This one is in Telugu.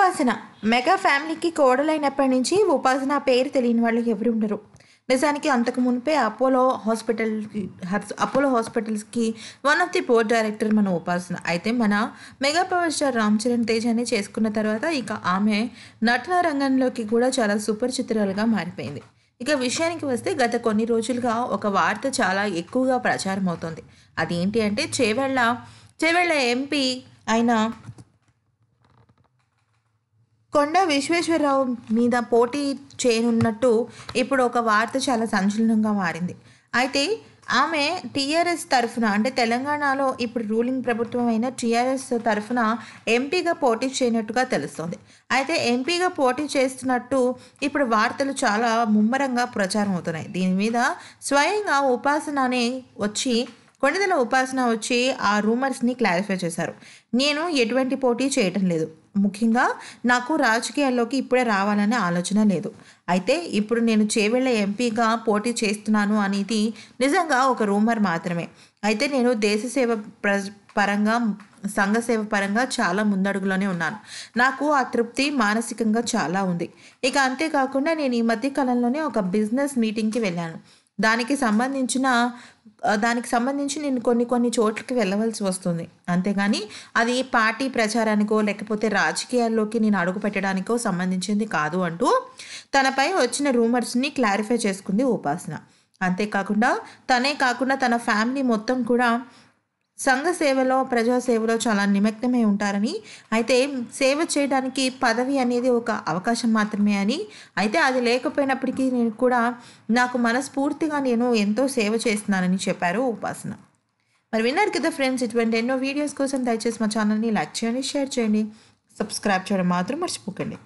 ఉపాసన మెగా ఫ్యామిలీకి కోడలైనప్పటి నుంచి ఉపాసన పేరు తెలియని వాళ్ళు ఎవరు ఉండరు. నిజానికి అంతకు మునిపే అపోలో హాస్పిటల్స్కి one of the board director మన ఉపాసన. అయితే మన mega power star Ram Charan తేజాని చేసుకున్న తర్వాత ఇక ఆమె నటన రంగంలోకి కూడా చాలా సుపరిచితురాలుగా మారిపోయింది. ఇక విషయానికి వస్తే గత కొన్ని రోజులుగా ఒక వార్త చాలా ఎక్కువగా ప్రచారం అవుతుంది. అదేంటి అంటే చేవెళ్ళ ఎంపీ అయిన కొండ విశ్వేశ్వరరావు మీద పోటీ చేయనున్నట్టు ఇప్పుడు ఒక వార్త చాలా సంచలనంగా మారింది. అయితే ఆమె టీఆర్ఎస్ తరఫున, అంటే తెలంగాణలో ఇప్పుడు రూలింగ్ ప్రభుత్వం అయిన టీఆర్ఎస్ తరఫున ఎంపీగా పోటీ చేయనట్టుగా తెలుస్తోంది. అయితే ఎంపీగా పోటీ చేస్తున్నట్టు ఇప్పుడు వార్తలు చాలా ముమ్మరంగా ప్రచారం అవుతున్నాయి. దీని మీద స్వయంగా కొణిదెల ఉపాసన వచ్చి ఆ రూమర్స్ని క్లారిఫై చేశారు. నేను ఎటువంటి పోటీ చేయటం లేదు. ముఖ్యంగా నాకు రాజకీయాల్లోకి ఇప్పుడే రావాలనే ఆలోచన లేదు. అయితే ఇప్పుడు నేను చేవెళ్ళ ఎంపీగా పోటీ చేస్తున్నాను అనేది నిజంగా ఒక రూమర్ మాత్రమే. అయితే నేను దేశసేవ పరంగా, సంఘ సేవ పరంగా చాలా ముందడుగులోనే ఉన్నాను. నాకు ఆ తృప్తి మానసికంగా చాలా ఉంది. ఇక అంతేకాకుండా నేను ఈ మధ్య కాలంలోనే ఒక బిజినెస్ మీటింగ్కి వెళ్ళాను. దానికి సంబంధించి నేను కొన్ని చోట్లకి వెళ్ళవలసి వస్తుంది. అంతేగాని అది పార్టీ ప్రచారానికో లేకపోతే రాజకీయాల్లోకి నేను అడుగు పెట్టడానికో సంబంధించింది కాదు అంటూ తనపై వచ్చిన రూమర్స్ని క్లారిఫై చేసుకుంది ఉపాసన. అంతేకాకుండా తన ఫ్యామిలీ మొత్తం కూడా సంఘ సేవలో, ప్రజాసేవలో చాలా నిమగ్నమై ఉంటారని, అయితే సేవ చేయడానికి పదవి అనేది ఒక అవకాశం మాత్రమే అని, అయితే అది లేకపోయినప్పటికీ నాకు మనస్ఫూర్తిగా నేను ఎంతో సేవ చేస్తున్నానని చెప్పారు ఉపాసన. మరి విన్నారు కదా ఫ్రెండ్స్, ఇటువంటి ఎన్నో వీడియోస్ కోసం దయచేసి మా ఛానల్ని లైక్ చేయండి, షేర్ చేయండి, సబ్స్క్రైబ్ చేయడం మాత్రం మర్చిపోకండి.